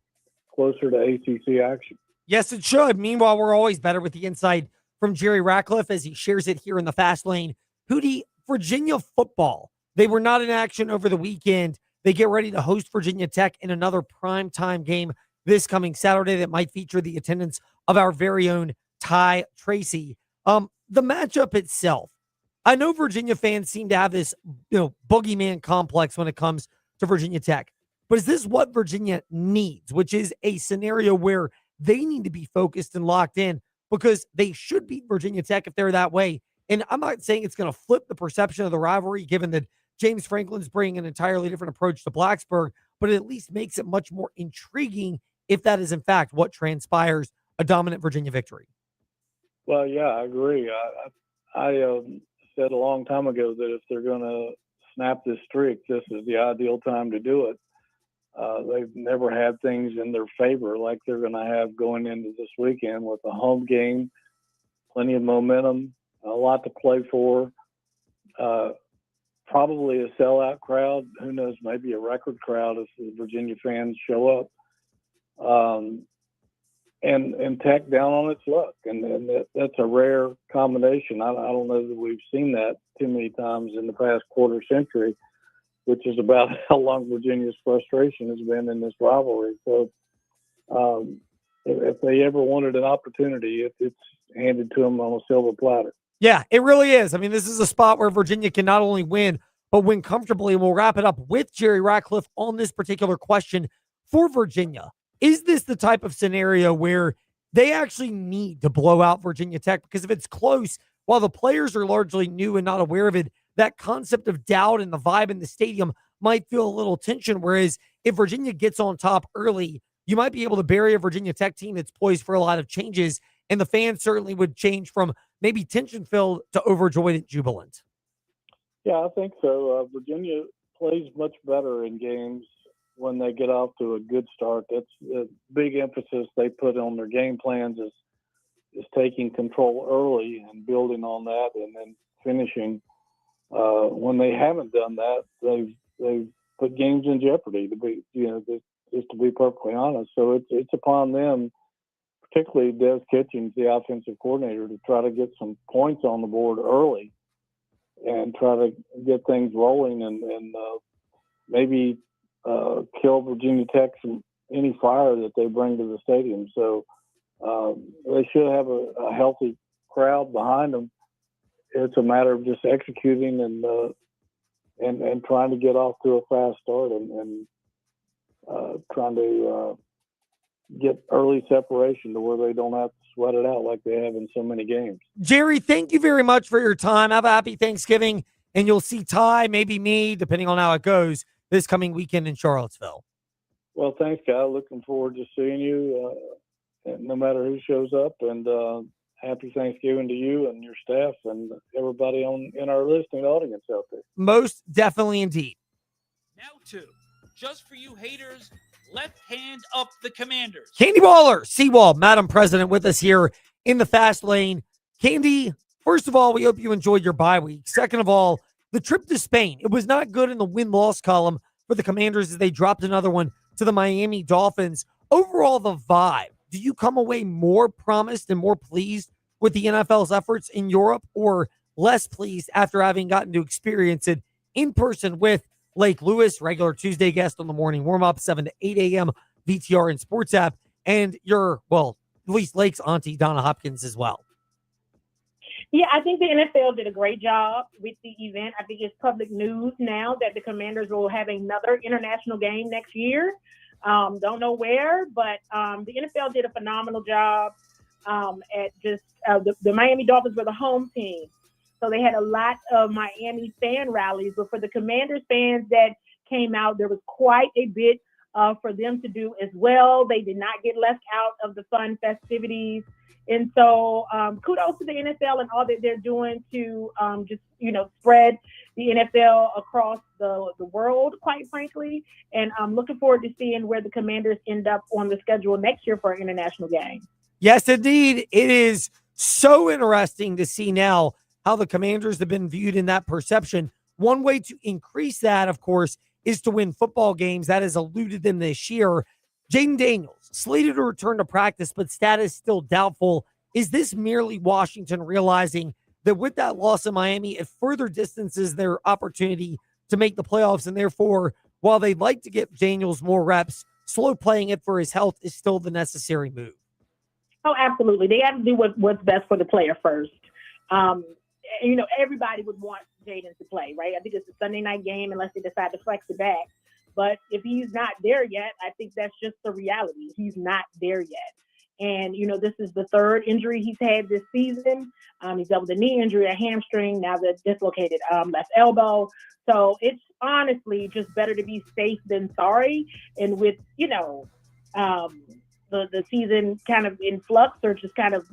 closer to ACC action. Yes, it should. Meanwhile, we're always better with the insight from Jerry Ratcliffe as he shares it here in the Fast Lane. Hootie, Virginia football. They were not in action over the weekend. They get ready to host Virginia Tech in another primetime game this coming Saturday that might feature the attendance of our very own Ty Tracy. The matchup itself, I know Virginia fans seem to have this, boogeyman complex when it comes to Virginia Tech, but is this what Virginia needs, which is a scenario where they need to be focused and locked in because they should beat Virginia Tech if they're that way. And I'm not saying it's going to flip the perception of the rivalry, given that James Franklin's bringing an entirely different approach to Blacksburg, but it at least makes it much more intriguing if that is, in fact, what transpires a dominant Virginia victory. Well, yeah, I agree. I said a long time ago that if they're going to snap this streak, this is the ideal time to do it. They've never had things in their favor like they're going to have going into this weekend with a home game, plenty of momentum, a lot to play for. Probably a sellout crowd. Who knows? Maybe a record crowd if the Virginia fans show up. And Tech down on its luck, and that's a rare combination. I don't know that we've seen that too many times in the past quarter century, which is about how long Virginia's frustration has been in this rivalry. So, if they ever wanted an opportunity, it's handed to them on a silver platter. Yeah, it really is. I mean, this is a spot where Virginia can not only win, but win comfortably. And we'll wrap it up with Jerry Ratcliffe on this particular question for Virginia. Is this the type of scenario where they actually need to blow out Virginia Tech? Because if it's close, while the players are largely new and not aware of it, that concept of doubt and the vibe in the stadium might feel a little tension. Whereas if Virginia gets on top early, you might be able to bury a Virginia Tech team that's poised for a lot of changes. And the fans certainly would change from maybe tension-filled to overjoyed and jubilant. Yeah, I think so. Virginia plays much better in games when they get off to a good start. That's a big emphasis they put on their game plans is taking control early and building on that and then finishing. When they haven't done that, they've put games in jeopardy, to be, just to be perfectly honest. So it's upon them, particularly Des Kitchens, the offensive coordinator, to try to get some points on the board early and try to get things rolling and maybe kill Virginia Tech from any fire that they bring to the stadium. So they should have a healthy crowd behind them. It's a matter of just executing and trying to get off to a fast start and trying to get early separation to where they don't have to sweat it out like they have in so many games. Jerry, thank you very much for your time. Have a happy Thanksgiving, and you'll see Ty, maybe me, depending on how it goes, this coming weekend in Charlottesville. Well, thanks, Kyle. Looking forward to seeing you, no matter who shows up, and happy Thanksgiving to you and your staff and everybody in our listening audience out there. Most definitely indeed. Now to Just For You haters, left hand up the Commanders. Candy Baller, Seawald, Madam President, with us here in the fast lane. Candy, first of all, we hope you enjoyed your bye week. Second of all, the trip to Spain. It was not good in the win-loss column for the Commanders as they dropped another one to the Miami Dolphins. Overall, the vibe, do you come away more promised and more pleased with the NFL's efforts in Europe, or less pleased after having gotten to experience it in person with Lake Lewis, regular Tuesday guest on the morning warm-up, 7 to 8 a.m., VTR and Sports app, and your, well, at least Lake's auntie, Donna Hopkins, as well? Yeah, I think the NFL did a great job with the event. I think it's public news now that the Commanders will have another international game next year. Don't know where, but the NFL did a phenomenal job at just the Miami Dolphins were the home team. So they had a lot of Miami fan rallies, but for the Commanders fans that came out, there was quite a bit for them to do as well. They did not get left out of the fun festivities. And so kudos to the NFL and all that they're doing to just, spread the NFL across the world, quite frankly. And I'm looking forward to seeing where the Commanders end up on the schedule next year for an international game. Yes, indeed. It is so interesting to see now how the Commanders have been viewed in that perception. One way to increase that, of course, is to win football games. That has eluded them this year. Jaden Daniels, slated to return to practice, but status still doubtful. Is this merely Washington realizing that with that loss in Miami, it further distances their opportunity to make the playoffs, and therefore, while they'd like to get Daniels more reps, slow playing it for his health is still the necessary move? Oh, absolutely. They have to do what's best for the player first. Everybody would want Jaden to play, right? I think it's a Sunday night game unless they decide to flex it back. But if he's not there yet, I think that's just the reality. He's not there yet. And, this is the third injury he's had this season. He's dealt with a knee injury, a hamstring, now the dislocated left elbow. So it's honestly just better to be safe than sorry. And with, the season kind of in flux or just kind of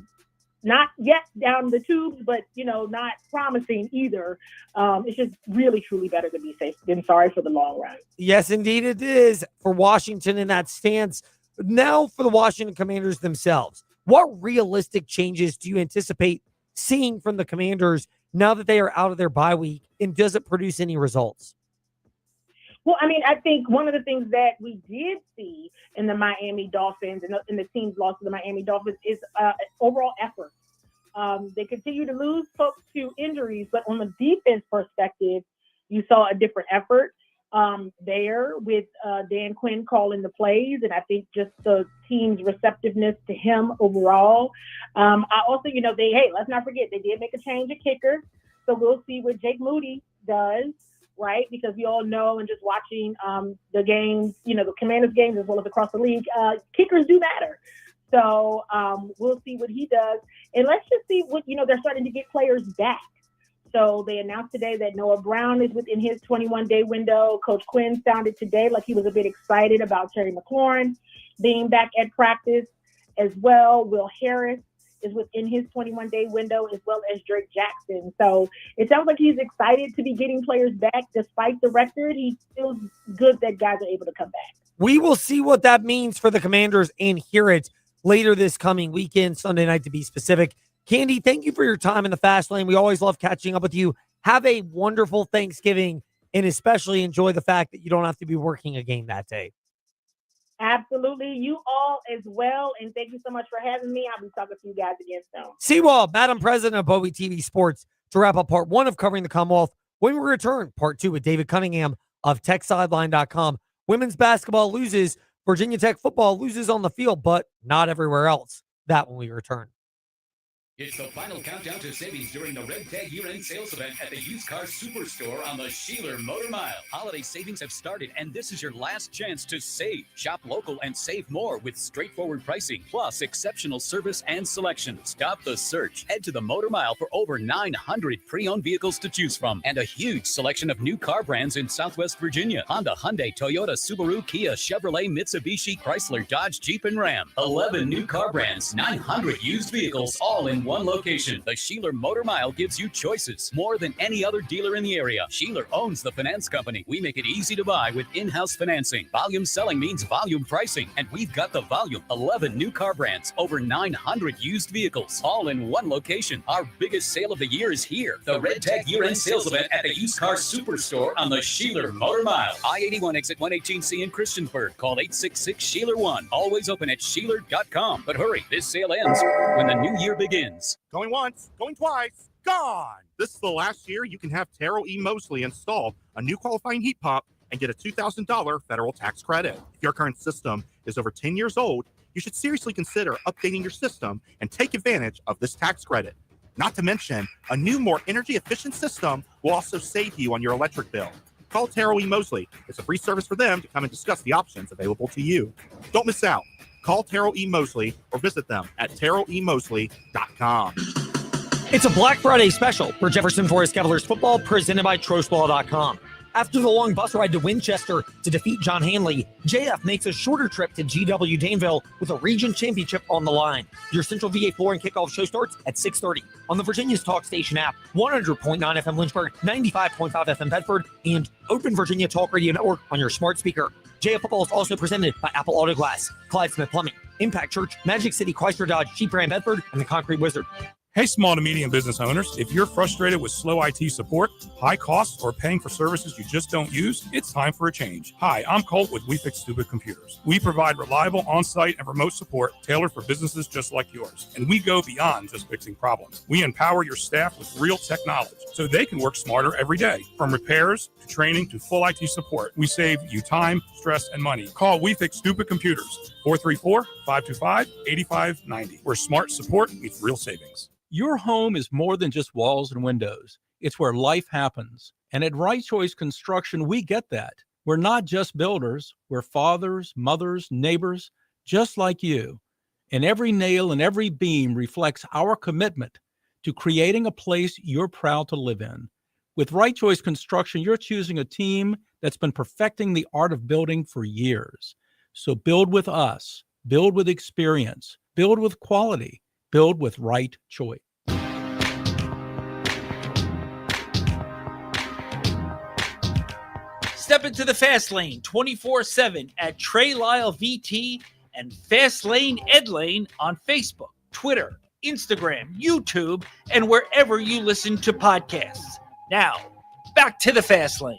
not yet down the tubes, but not promising either. It's just really, truly better to be safe than sorry for the long run. Yes, indeed it is for Washington in that stance. Now for the Washington Commanders themselves, what realistic changes do you anticipate seeing from the Commanders now that they are out of their bye week, and does it produce any results? Well, I mean, I think one of the things that we did see in the Miami Dolphins and in the team's loss to the Miami Dolphins is overall effort. They continue to lose folks to injuries, but on the defense perspective, you saw a different effort there with Dan Quinn calling the plays, and I think just the team's receptiveness to him overall. I also, let's not forget, they did make a change at kicker, so we'll see what Jake Moody does. Right, because we all know, and just watching the games, the Commanders games as well as across the league, kickers do matter. So we'll see what he does, and let's just see what they're starting to get players back. So they announced today that Noah Brown is within his 21-day window. Coach Quinn sounded today like he was a bit excited about Terry McLaurin being back at practice as well. Will Harris is within his 21-day window, as well as Drake Jackson. So it sounds like he's excited to be getting players back. Despite the record, he feels good that guys are able to come back. We will see what that means for the Commanders and hear it later this coming weekend, Sunday night to be specific. Candy, thank you for your time in the Fast Lane. We always love catching up with you. Have a wonderful Thanksgiving, and especially enjoy the fact that you don't have to be working a game that day. Absolutely. You all as well. And thank you so much for having me. I'll be talking to you guys again soon. Seawall, Madam President of Bowie TV Sports, to wrap up part one of Covering the Commonwealth. When we return, part two with David Cunningham of TechSideline.com. Women's basketball loses. Virginia Tech football loses on the field, but not everywhere else. That when we return. It's the final countdown to savings during the Red Tag year-end sales event at the Used Car Superstore on the Sheeler Motor Mile. Holiday savings have started, and this is your last chance to save. Shop local and save more with straightforward pricing, plus exceptional service and selection. Stop the search. Head to the Motor Mile for over 900 pre-owned vehicles to choose from, and a huge selection of new car brands in Southwest Virginia. Honda, Hyundai, Toyota, Subaru, Kia, Chevrolet, Mitsubishi, Chrysler, Dodge, Jeep, and Ram. 11 new car brands, 900 used vehicles, all in one location. The Sheeler Motor Mile gives you choices more than any other dealer in the area. Sheeler owns the finance company. We make it easy to buy with in-house financing. Volume selling means volume pricing, and we've got the volume. 11 new car brands, over 900 used vehicles, all in one location. Our biggest sale of the year is here. The Red Tag year-end sales event at the Used Car Superstore on the Sheeler Motor Mile. I-81 exit 118C in Christiansburg. Call 866-SHEELER1. Always open at Sheeler.com. But hurry, this sale ends when the new year begins. Going once, going twice, gone. This is the last year you can have Terrell E. Mosley install a new qualifying heat pump and get a $2,000 federal tax credit. If your current system is over 10 years old, you should seriously consider updating your system and take advantage of this tax credit. Not to mention, a new, more energy-efficient system will also save you on your electric bill. Call Terrell E. Mosley. It's a free service for them to come and discuss the options available to you. Don't miss out. Call Terrell E. Mosley or visit them at terrellemosley.com. It's a Black Friday special for Jefferson Forest Cavaliers football presented by TrostLaw.com. After the long bus ride to Winchester to defeat John Hanley, JF makes a shorter trip to GW Danville with a region championship on the line. Your Central VA Flooring kickoff show starts at 6:30 on the Virginia's Talk Station app, 100.9 FM Lynchburg, 95.5 FM Bedford, and Open Virginia Talk Radio Network on your smart speaker. JF Football is also presented by Apple Auto Glass, Clyde Smith Plumbing, Impact Church, Magic City Chrysler Dodge, Jeep Ram Bedford, and the Concrete Wizard. Hey, small to medium business owners, if you're frustrated with slow IT support, high costs, or paying for services you just don't use, it's time for a change. Hi, I'm Colt with We Fix Stupid Computers. We provide reliable on-site and remote support tailored for businesses just like yours. And we go beyond just fixing problems. We empower your staff with real tech knowledge so they can work smarter every day. From repairs to training to full IT support, we save you time, stress, and money. Call We Fix Stupid Computers, 434-525-8590, where smart support meets real savings. Your home is more than just walls and windows. It's where life happens. And at Right Choice Construction, we get that. We're not just builders. We're fathers, mothers, neighbors, just like you. And every nail and every beam reflects our commitment to creating a place you're proud to live in. With Right Choice Construction, you're choosing a team that's been perfecting the art of building for years. So build with us. Build with experience. Build with quality. Build with Right Choice. Step into the Fast Lane 24/7 at Trey Lyle VT and Fast Lane Ed Lane on Facebook, Twitter, Instagram, YouTube, and wherever you listen to podcasts. Now, back to the Fast Lane.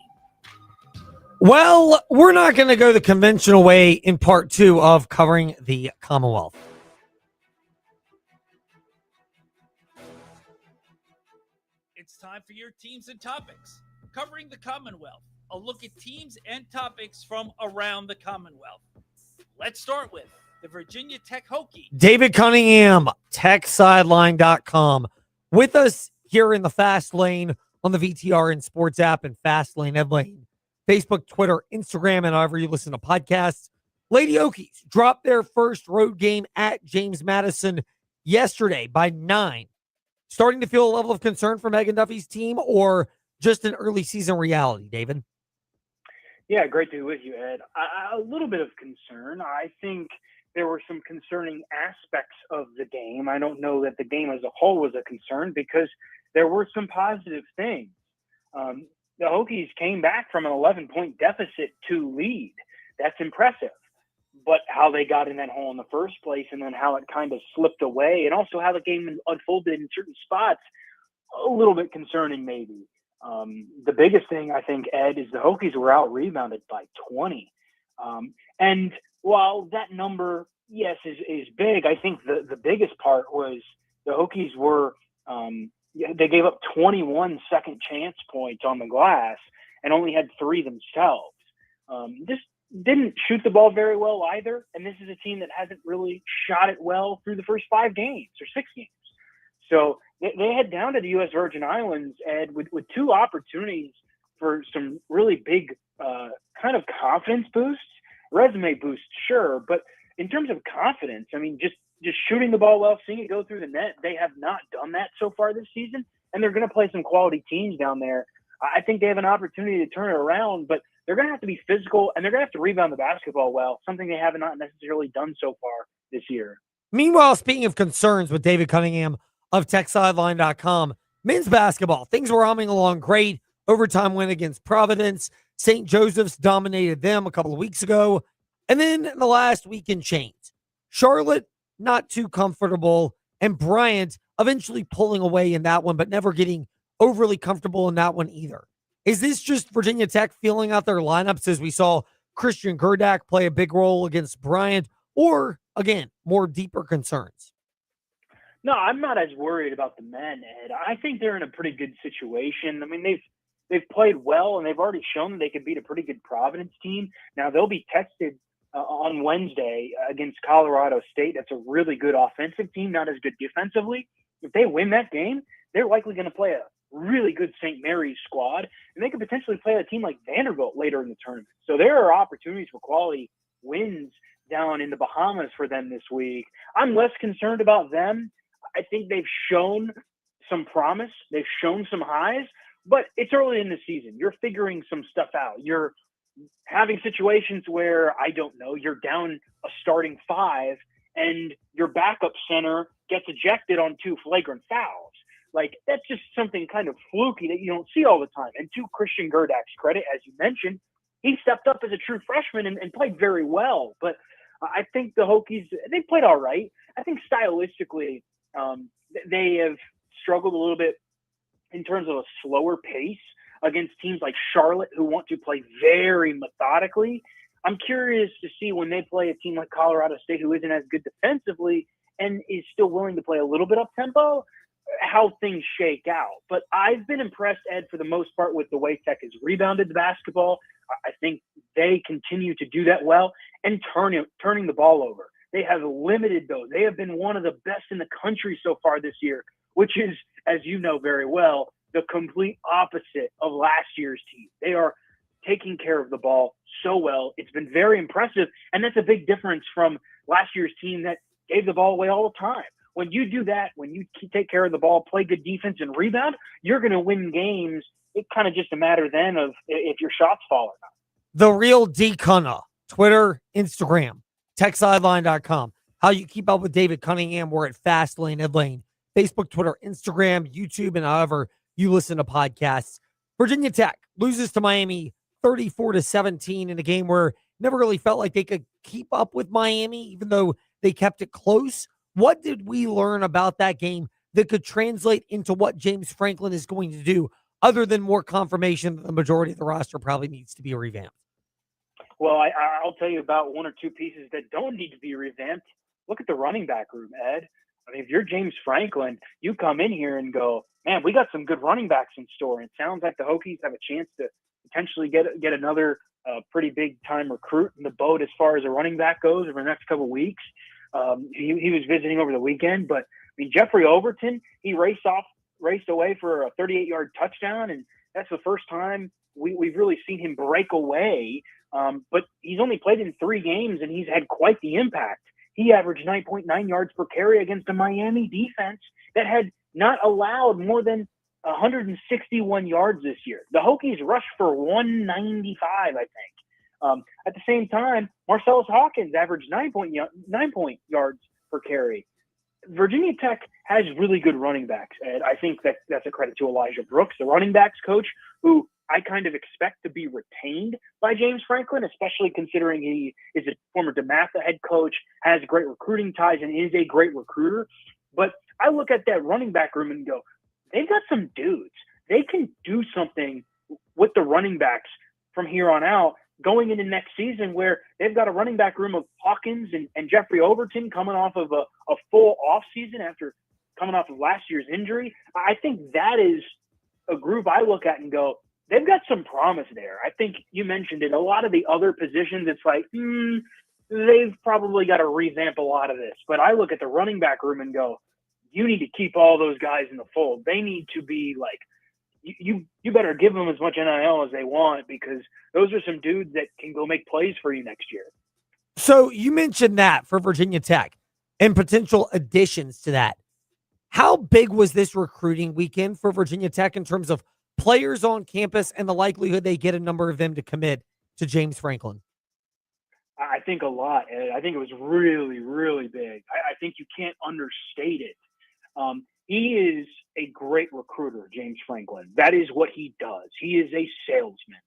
Well, we're not going to go the conventional way in part 2 of covering the Commonwealth. It's time for your teams and topics. Covering the Commonwealth, a look at teams and topics from around the Commonwealth. Let's start with the Virginia Tech Hokie. David Cunningham, TechSideline.com, with us here in the Fast Lane on the VTR and Sports app and Fast Lane Ed Lane, Facebook, Twitter, Instagram, and however you listen to podcasts. Lady Hokies dropped their first road game at James Madison yesterday by 9. Starting to feel a level of concern for Megan Duffy's team, or just an early season reality, David? Yeah, great to be with you, Ed. A little bit of concern. I think there were some concerning aspects of the game. I don't know that the game as a whole was a concern because there were some positive things. The Hokies came back from an 11-point deficit to lead. That's impressive. But how they got in that hole in the first place and then how it kind of slipped away and also how the game unfolded in certain spots, a little bit concerning maybe. The biggest thing, I think, Ed, is the Hokies were out-rebounded by 20. And while that number, yes, is big, I think the biggest part was the Hokies were they gave up 21 second chance points on the glass and only had 3 themselves. Just didn't shoot the ball very well either, and this is a team that hasn't really shot it well through the first 5 games or 6 games. So they head down to the U.S. Virgin Islands, Ed, with 2 opportunities for some really big kind of confidence boosts, resume boosts, sure. But in terms of confidence, I mean, just shooting the ball well, seeing it go through the net, they have not done that so far this season, and they're going to play some quality teams down there. I think they have an opportunity to turn it around, but they're going to have to be physical, and they're going to have to rebound the basketball well, something they have not necessarily done so far this year. Meanwhile, speaking of concerns with David Cunningham of TechSideline.com, men's basketball, things were humming along great. Overtime win against Providence. St. Joseph's dominated them a couple of weeks ago. And then the last week in chains. Charlotte, not too comfortable. And Bryant eventually pulling away in that one, but never getting overly comfortable in that one either. Is this just Virginia Tech feeling out their lineups as we saw Christian Gerdak play a big role against Bryant, or, again, more deeper concerns? No, I'm not as worried about the men, Ed. I think they're in a pretty good situation. I mean, they've played well, and they've already shown that they could beat a pretty good Providence team. Now, they'll be tested on Wednesday against Colorado State. That's a really good offensive team, not as good defensively. If they win that game, they're likely going to play a really good St. Mary's squad, and they could potentially play a team like Vanderbilt later in the tournament. So there are opportunities for quality wins down in the Bahamas for them this week. I'm less concerned about them. I think they've shown some promise. They've shown some highs, but it's early in the season. You're figuring some stuff out. You're having situations where, I don't know, you're down a starting 5 and your backup center gets ejected on 2 flagrant fouls. Like, that's just something kind of fluky that you don't see all the time. And to Christian Gerdak's credit, as you mentioned, he stepped up as a true freshman and played very well. But I think the Hokies, they played all right. I think stylistically, they have struggled a little bit in terms of a slower pace against teams like Charlotte, who want to play very methodically. I'm curious to see when they play a team like Colorado State, who isn't as good defensively and is still willing to play a little bit up-tempo, how things shake out. But I've been impressed, Ed, for the most part, with the way Tech has rebounded the basketball. I think they continue to do that well, and turning the ball over. They have limited those. They have been one of the best in the country so far this year, which is, as you know very well, the complete opposite of last year's team. They are taking care of the ball so well. It's been very impressive, and that's a big difference from last year's team that gave the ball away all the time. When you do that, when you take care of the ball, play good defense, and rebound, you're going to win games. It's kind of just a matter then of if your shots fall or not. The real D. Cunna, Twitter, Instagram, TechSideline.com. how you keep up with David Cunningham. We're at Fastlane, Ed Lane, Facebook, Twitter, Instagram, YouTube, and however you listen to podcasts. Virginia Tech loses to Miami 34-17 in a game where never really felt like they could keep up with Miami, even though they kept it close. What did we learn about that game that could translate into what James Franklin is going to do, other than more confirmation that the majority of the roster probably needs to be revamped? Well, I'll tell you about one or two pieces that don't need to be revamped. Look at the running back room, Ed. I mean, if you're James Franklin, you come in here and go, man, we got some good running backs in store. And it sounds like the Hokies have a chance to potentially get another pretty big time recruit in the boat as far as a running back goes over the next couple of weeks. He was visiting over the weekend, but I mean, Jeffrey Overton, he raced away for a 38-yard touchdown, and that's the first time we've really seen him break away. But he's only played in 3 games, and he's had quite the impact. He averaged 9.9 yards per carry against a Miami defense that had not allowed more than 161 yards this year. The Hokies rushed for 195, I think. At the same time, Marcellus Hawkins averaged 9 point yards per carry. Virginia Tech has really good running backs, and I think that's a credit to Elijah Brooks, the running backs coach, who I kind of expect to be retained by James Franklin, especially considering he is a former DeMatha head coach, has great recruiting ties, and is a great recruiter. But I look at that running back room and go, they've got some dudes. They can do something with the running backs from here on out, going into next season, where they've got a running back room of Hawkins and Jeffrey Overton coming off of a full offseason after coming off of last year's injury. I think that is a group I look at and go, they've got some promise there. I think you mentioned it. A lot of the other positions, it's like, they've probably got to revamp a lot of this. But I look at the running back room and go, you need to keep all those guys in the fold. They need to be like, you better give them as much NIL as they want, because those are some dudes that can go make plays for you next year. So you mentioned that for Virginia Tech and potential additions to that. How big was this recruiting weekend for Virginia Tech in terms of players on campus and the likelihood they get a number of them to commit to James Franklin? I think a lot, Ed. I think it was really, really big. I think you can't understate it. He is a great recruiter, James Franklin. That is what he does. He is a salesman.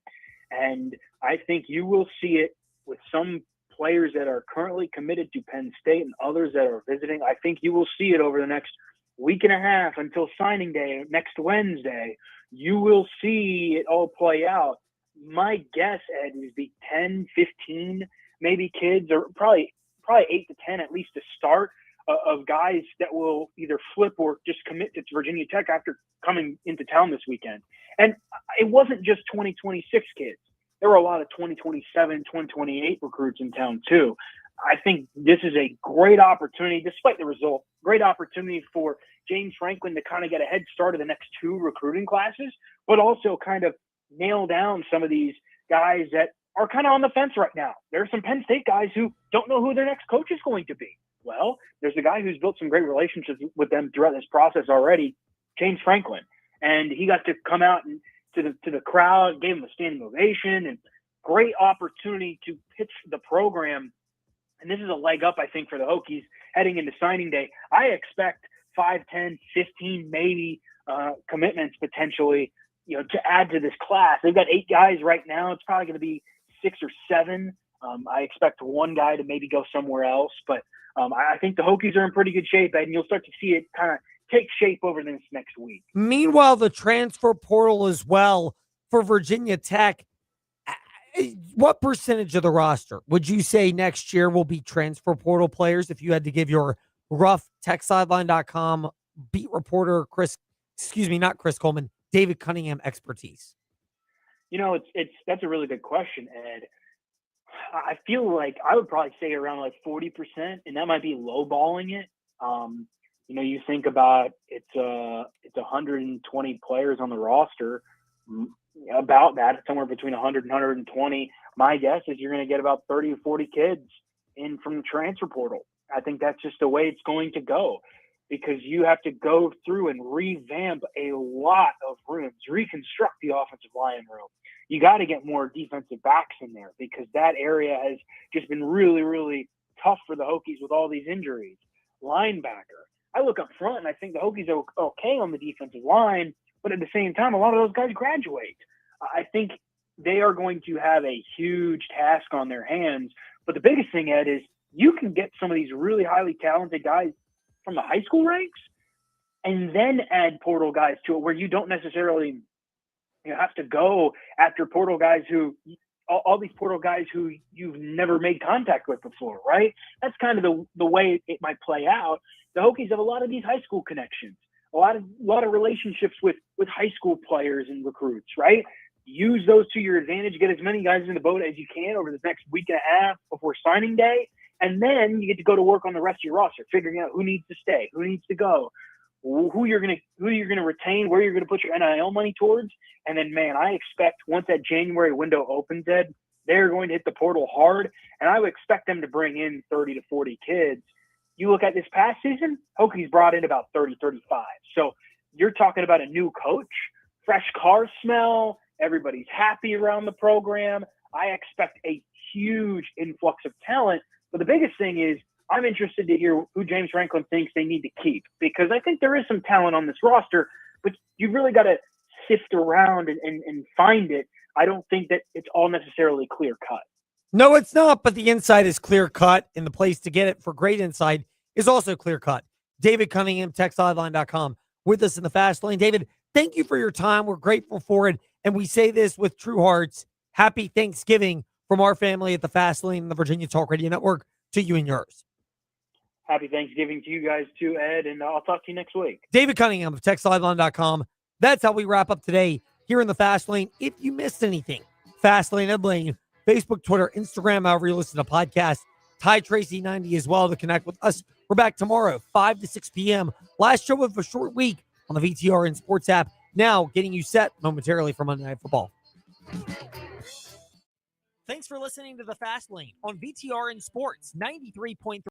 And I think you will see it with some players that are currently committed to Penn State and others that are visiting. I think you will see it over the next week and a half until signing day next Wednesday. You will see it all play out. My guess, Ed, is be 10, 15 maybe kids, or probably 8 to 10 at least to start, of guys that will either flip or just commit to Virginia Tech after coming into town this weekend. And it wasn't just 2026 kids. There were a lot of 2027, 2028 recruits in town too. I think this is a great opportunity, despite the result, great opportunity for James Franklin to kind of get a head start of the next 2 recruiting classes, but also kind of nail down some of these guys that are kind of on the fence right now. There are some Penn State guys who don't know who their next coach is going to be. Well, there's a guy who's built some great relationships with them throughout this process already, James Franklin. And he got to come out and to the crowd, gave him a standing ovation, and great opportunity to pitch the program. And this is a leg up, I think, for the Hokies heading into signing day. I expect 5, 10, 15 maybe commitments potentially, to add to this class. They've got 8 guys right now. It's probably going to be 6 or 7. I expect one guy to maybe go somewhere else, but I think the Hokies are in pretty good shape, and you'll start to see it kind of take shape over this next week. Meanwhile, the transfer portal as well for Virginia Tech. What percentage of the roster would you say next year will be transfer portal players if you had to give your rough TechSideline.com beat reporter not Chris Coleman, David Cunningham expertise? That's a really good question, Ed. I feel like I would probably say around like 40%, and that might be lowballing it. You think about it's 120 players on the roster, about that, somewhere between 100 and 120. My guess is you're going to get about 30 or 40 kids in from the transfer portal. I think that's just the way it's going to go, because you have to go through and revamp a lot of rooms, reconstruct the offensive line room. You got to get more defensive backs in there, because that area has just been really, really tough for the Hokies with all these injuries. Linebacker. I look up front and I think the Hokies are okay on the defensive line, but at the same time, a lot of those guys graduate. I think they are going to have a huge task on their hands. But the biggest thing, Ed, is you can get some of these really highly talented guys from the high school ranks and then add portal guys to it where you don't necessarily have to go after portal guys who all these portal guys who you've never made contact with before, right? That's kind of the way it might play out. The Hokies have a lot of these high school connections, a lot of relationships with high school players and recruits, right? Use those to your advantage. Get as many guys in the boat as you can over the next week and a half before signing day, and then you get to go to work on the rest of your roster, figuring out who needs to stay, who needs to go, who you're gonna retain, where you're gonna put your NIL money towards. And then, man, I expect once that January window opens, Ed, they're going to hit the portal hard, and I would expect them to bring in 30 to 40 kids. You look at this past season, Hokies brought in about 30, 35. So you're talking about a new coach, fresh car smell, everybody's happy around the program. I expect a huge influx of talent. But the biggest thing is I'm interested to hear who James Franklin thinks they need to keep, because I think there is some talent on this roster, but you've really got to sift around and find it. I don't think that it's all necessarily clear cut. No, it's not, but the inside is clear cut, and the place to get it for great insight is also clear cut. David Cunningham, TextSideline.com, with us in the Fast Lane. David, thank you for your time. We're grateful for it, and we say this with true hearts. Happy Thanksgiving from our family at the Fast Lane and the Virginia Talk Radio Network to you and yours. Happy Thanksgiving to you guys too, Ed, and I'll talk to you next week. David Cunningham of TextSideline.com. That's how we wrap up today here in the Fast Lane. If you missed anything, Fast Lane, Ed Lane, Facebook, Twitter, Instagram, however you listen to podcasts, Ty Tracy 90 as well to connect with us. We're back tomorrow, 5 to 6 p.m. Last show of a short week on the VTR and Sports app. Now getting you set momentarily for Monday Night Football. Thanks for listening to the Fast Lane on VTR and Sports 93.3.